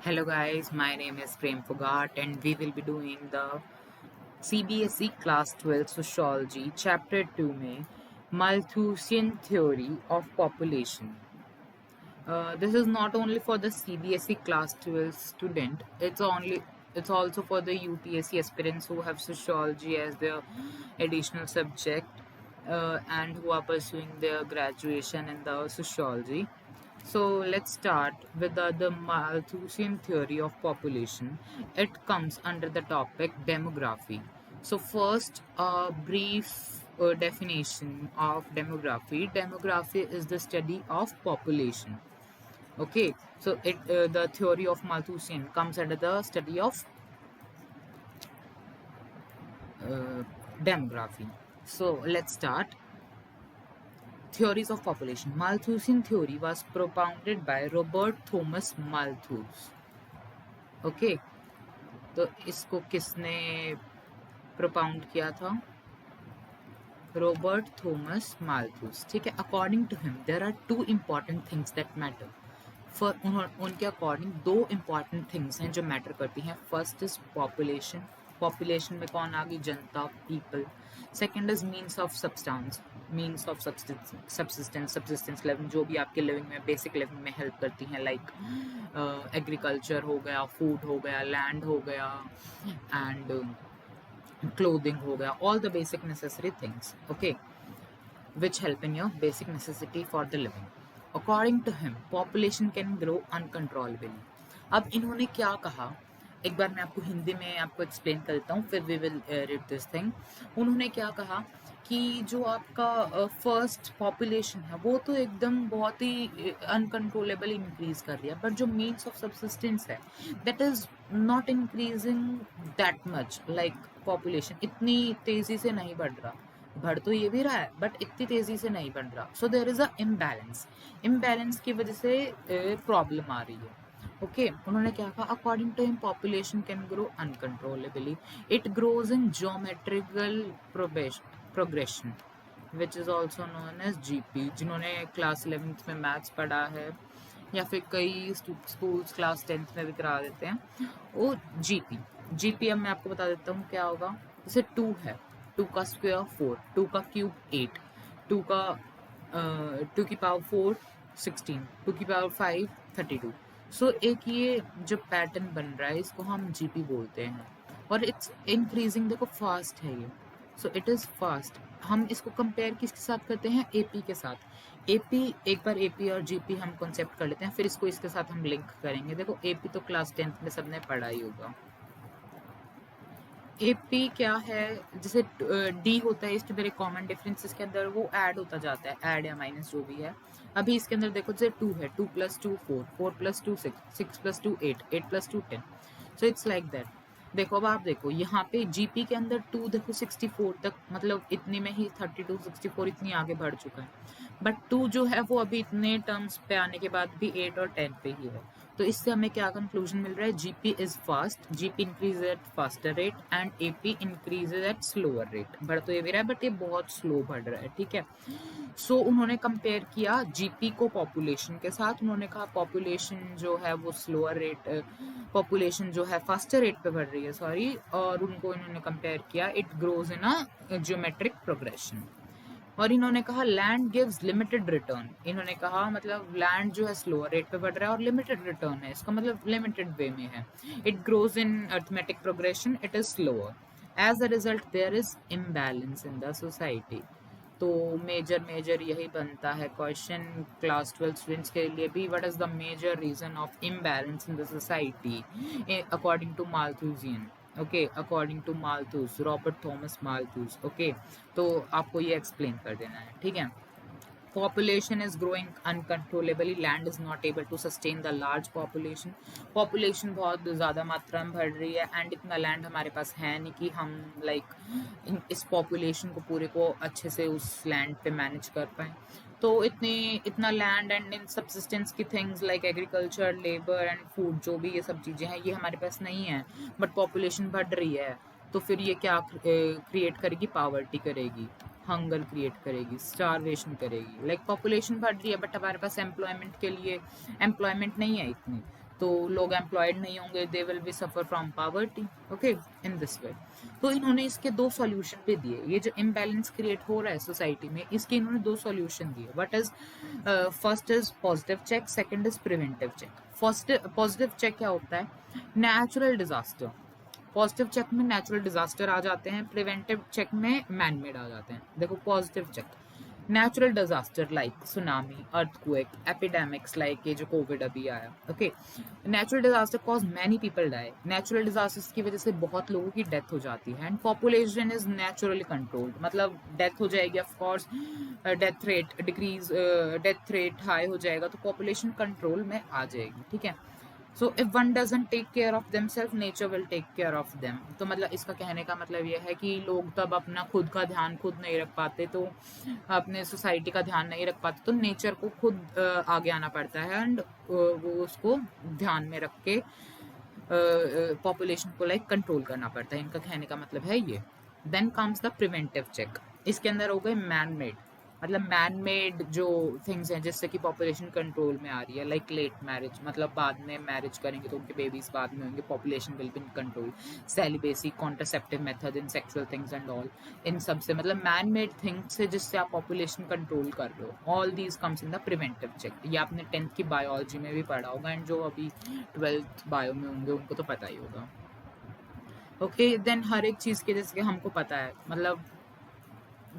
Hello guys, my name is Prem Fogat and we will be doing the CBSE Class 12 Sociology Chapter 2 में Malthusian Theory of Population. This is not only for the CBSE Class 12 student, it's also for the UPSC aspirants who have sociology as their additional subject and who are pursuing their graduation in the sociology. So let's start with the Malthusian theory of population. It comes under the topic demography. So first, a brief definition of demography. Demography is the study of population. Okay, so the theory of Malthusian comes under the study of demography. So let's start. Theories of population. Malthusian theory was propounded by Robert Thomas Malthus. Okay तो इसको किसने propound किया था? Robert Thomas Malthus. ठीक है. According to him there are two important things that matter. उनके according दो important things हैं जो मैटर करती हैं. First is population. पॉपुलेशन में कौन आ गई? जनता, people. Second is means of substance. Means of subsistence living, जो भी आपके लिविंग में बेसिक लिविंग में हेल्प करती हैं, लाइक एग्रीकल्चर हो गया, फूड हो गया, लैंड हो गया एंड clothing हो गया, all the basic necessary things, okay, which help in your basic necessity for the living. According to him, population can grow uncontrollably. अब इन्होंने क्या कहा, एक बार मैं आपको हिंदी में आपको एक्सप्लेन करता हूँ, फिर we will read this thing. उन्होंने क्या कहा कि जो आपका फर्स्ट पॉपुलेशन है वो तो एकदम बहुत ही अनकंट्रोलेबल इंक्रीज कर रही है, बट जो मीन्स ऑफ सब्सिस्टेंस है that is not increasing that much. Like population इतनी तेजी से नहीं बढ़ रहा, बढ़ तो ये भी रहा है बट इतनी तेजी से नहीं बढ़ रहा. So there is a imbalance की वजह से प्रॉब्लम आ रही है. ओके, उन्होंने क्या कहा? According to him population can grow uncontrollably. It grows in geometrical progression which is also known as GP. जिन्होंने क्लास 11th में मैथ्स पढ़ा है या फिर कई स्कूल्स क्लास 10th में भी करा देते हैं, वो जीपी. अब मैं आपको बता देता हूँ क्या होगा. जैसे 2 है, 2 का स्क्वायर 4, 2 का क्यूब 8, 2 का 2 की पावर 4 16, 2 की पावर 5 32. सो एक ये जो पैटर्न बन रहा है इसको हम जीपी बोलते हैं और इट्स इंक्रीजिंग. देखो फास्ट है ये, सो इट इज़ फास्ट. हम इसको कंपेयर किसके साथ करते हैं? एपी के साथ. एपी, एक बार एपी और जीपी हम कॉन्सेप्ट कर लेते हैं, फिर इसको इसके साथ हम लिंक करेंगे. देखो एपी तो क्लास 10th में सबने पढ़ा ही होगा. एपी क्या है? जैसे डी होता है, इसके अंदर एक कॉमन डिफरेंस, इसके अंदर वो ऐड होता जाता है, ऐड या माइनस जो भी है. अभी इसके अंदर देखो जैसे 2 है, 2 + 2 4, 4 + 2 6, 6 + 2 8, 8 + 2 10. So it's like that. देखो अब आप देखो यहाँ पे जीपी के अंदर 2 देखो 64 तक, मतलब इतने में ही 32 64 इतनी आगे बढ़ चुका है. बट 2 जो है वो अभी इतने टर्म्स पे आने के बाद भी 8 और 10 पे ही है. तो इससे हमें क्या कंक्लूजन मिल रहा है? GP is fast, GP increase at faster rate and AP increases at slower rate. बढ़ तो ये भी रहा है बट ये बहुत स्लो बढ़ रहा है. ठीक है. सो उन्होंने कंपेयर किया जीपी को पॉपुलेशन के साथ. उन्होंने कहा पॉपुलेशन जो है वो स्लोअर रेट, पॉपुलेशन जो है फास्टर रेट पे बढ़ रही है, सॉरी, और उनको इन्होंने कंपेयर किया it grows in a geometric progression. और इन्होंने कहा लैंड गिव्स लिमिटेड रिटर्न. इन्होंने कहा मतलब लैंड जो है स्लोअर रेट पे बढ़ रहा है और लिमिटेड रिटर्न है, इसका मतलब लिमिटेड वे में है. It grows in arithmetic progression, it is slower. As a result there is imbalance in the society. तो मेजर यही बनता है क्वेश्चन क्लास 12 स्टूडेंट्स के लिए भी. What is the major reason of imbalance in the society according to Malthusian? Okay, according to Malthus, Robert Thomas Malthus. Okay, तो आपको ये एक्सप्लेन कर देना है. ठीक है. Population is growing uncontrollably. Land is not able to sustain the large population. Population बहुत ज़्यादा मात्रा में बढ़ रही है एंड इतना लैंड हमारे पास है नहीं कि हम लाइक इस पॉपुलेशन को पूरे को अच्छे से उस लैंड पे मैनेज कर पाएँ. तो इतना लैंड एंड इन सब्सिस्टेंस की things like agriculture, labour and food, जो भी ये सब चीज़ें हैं ये हमारे पास नहीं है. बट पॉपुलेशन बढ़ रही है तो फिर ये क्या क्रिएट करेगी? पावर्टी करेगी, हंगर क्रिएट करेगी, स्टारवेशन करेगी. लाइक पॉपुलेशन बढ़ रही है बट हमारे पास एम्प्लॉयमेंट के लिए एम्प्लॉयमेंट नहीं है इतनी. तो लोग एम्प्लॉयड नहीं होंगे, they will be suffer from poverty. Okay, in this way. तो इन्होंने इसके दो सॉल्यूशन भी दिए। ये जो इम्बैलेंस क्रिएट हो रहा है सोसाइटी में, इसके इन्होंने दो सॉल्यूशन दिए। What is first is positive check, second is preventive check. First positive check क्या होता है? Natural disaster. पॉजिटिव चेक में नेचुरल डिजास्टर आ जाते हैं, प्रिवेंटिव चेक में मैन मेड आ जाते हैं। देखो positive check, natural disaster like tsunami, earthquake, epidemics like ये जो कोविड अभी आया। Okay, natural disaster cause many people die. Natural disasters की वजह से बहुत लोगों की डेथ हो जाती है। And population is naturally controlled, मतलब डेथ हो जाएगी of course, death rate decrease, death rate high हो जाएगा तो पॉपुलेशन कंट्रोल में आ जाएगी। ठीक है, so if one doesn't take care of themself, nature will take care of them. तो मतलब इसका कहने का मतलब ये है कि लोग तब अपना खुद का ध्यान खुद नहीं रख पाते, तो अपने सोसाइटी का ध्यान नहीं रख पाते, तो नेचर को खुद आगे आना पड़ता है एंड वो उसको ध्यान में रख के पॉपुलेशन को लाइक कंट्रोल करना पड़ता है। इनका कहने का मतलब है ये। Then comes the preventive check. इसके अंदर हो गए मैन मेड, मतलब मैन मेड जो थिंग्स हैं जिससे कि पॉपुलेशन कंट्रोल में आ रही है, लाइक लेट मैरिज, मतलब बाद में मैरिज करेंगे तो उनके बेबीज बाद में होंगे, population will be in control. Celibacy, contraceptive method in sexual things and all, इन सब से मतलब मैन मेड थिंग्स है जिससे आप पॉपुलेशन कंट्रोल कर रहे हो। All these comes in the preventive check. ये आपने 10th की बायोलॉजी में भी पढ़ा होगा एंड जो अभी 12th बायो में होंगे उनको तो पता ही होगा। ओके, देन हर एक चीज़ के जैसे कि हमको पता है, मतलब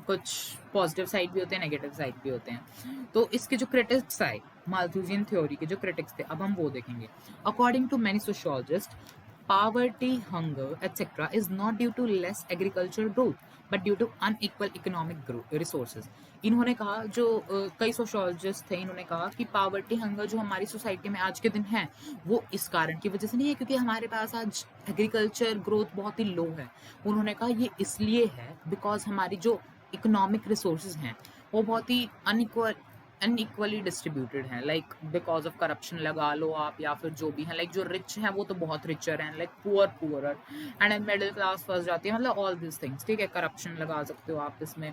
कुछ पॉजिटिव साइड भी होते हैं, नेगेटिव साइड भी होते हैं। तो इसके जो क्रिटिक्स आए, माल्थुसियन थ्योरी के जो क्रिटिक्स थे, अब हम वो देखेंगे। According to many sociologist, poverty, hunger, etc. is not due to less agricultural growth, but due to unequal economic resources. इन्होंने कहा, जो कई सोशियोलॉजिस्ट थे, इन्होंने कहा कि पावर्टी, हंगर जो हमारी सोसाइटी में आज के दिन है, वो इस कारण की वजह से नहीं है क्योंकि हमारे पास आज एग्रीकल्चर ग्रोथ बहुत ही लो है। उन्होंने कहा ये इसलिए है बिकॉज हमारी जो इकोनॉमिक रिसोर्सेज हैं वो बहुत ही अनइक्वली डिस्ट्रीब्यूटेड हैं, लाइक बिकॉज ऑफ करप्शन लगा लो आप, या फिर जो भी है, लाइक जो रिच हैं वो तो बहुत रिचर हैं, like poor and middle class फंस जाती है, मतलब ऑल दिस थिंग्स। ठीक है, करप्शन लगा सकते हो आप इसमें।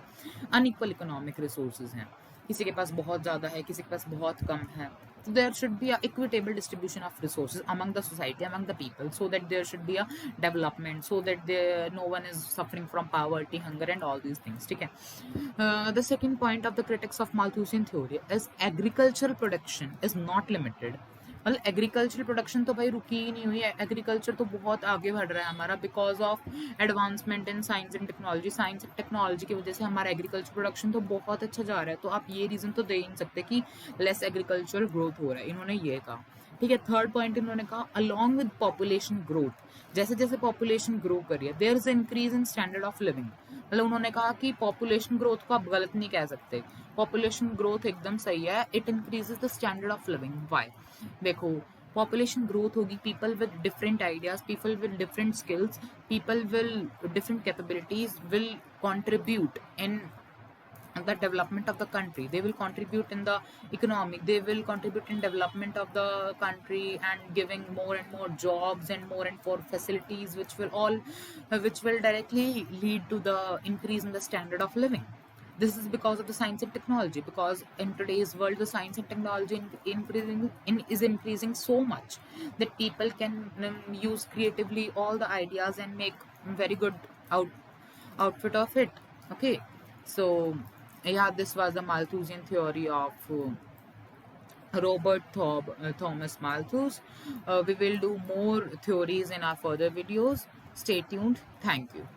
अनइक्वल इकोनॉमिक रिसोर्सेज हैं, किसी के पास बहुत ज़्यादा है, किसी के पास बहुत कम है। So there should be a equitable distribution of resources among the society, among the people, so that there should be a development, so that no one is suffering from poverty, hunger and all these things. ठीक है, the second point of the critics of Malthusian theory is agricultural production is not limited. मतलब agriculture production तो भाई रुकी ही नहीं हुई है, agriculture तो बहुत आगे बढ़ रहा है हमारा because of advancement in science and technology. Science and technology की वजह से हमारा एग्रीकल्चर प्रोडक्शन तो बहुत अच्छा जा रहा है। तो आप ये रीज़न तो दे ही नहीं सकते कि लेस एग्रीकल्चरल ग्रोथ हो रहा है, इन्होंने ये कहा। ठीक है, थर्ड पॉइंट इन्होंने कहा, अलॉन्ग विद पॉपुलेशन ग्रोथ, जैसे जैसे पॉपुलेशन ग्रो करिए there is increase in standard of living. मतलब उन्होंने कहा कि पॉपुलेशन ग्रोथ को आप गलत नहीं कह सकते, पॉपुलेशन ग्रोथ एकदम सही है, it increases the standard of living. Why? देखो, पॉपुलेशन ग्रोथ होगी, people with different ideas, people with different skills, people will different capabilities will contribute in the development of the country, they will contribute in the economic, they will contribute in development of the country and giving more and more jobs and more facilities which will directly lead to the increase in the standard of living. This is because of the science and technology, because in today's world the science and technology is increasing so much that people can use creatively all the ideas and make very good outfit of it. Okay, so yeah, this was the Malthusian theory of Robert Thomas Malthus. We will do more theories in our further videos. Stay tuned. Thank you.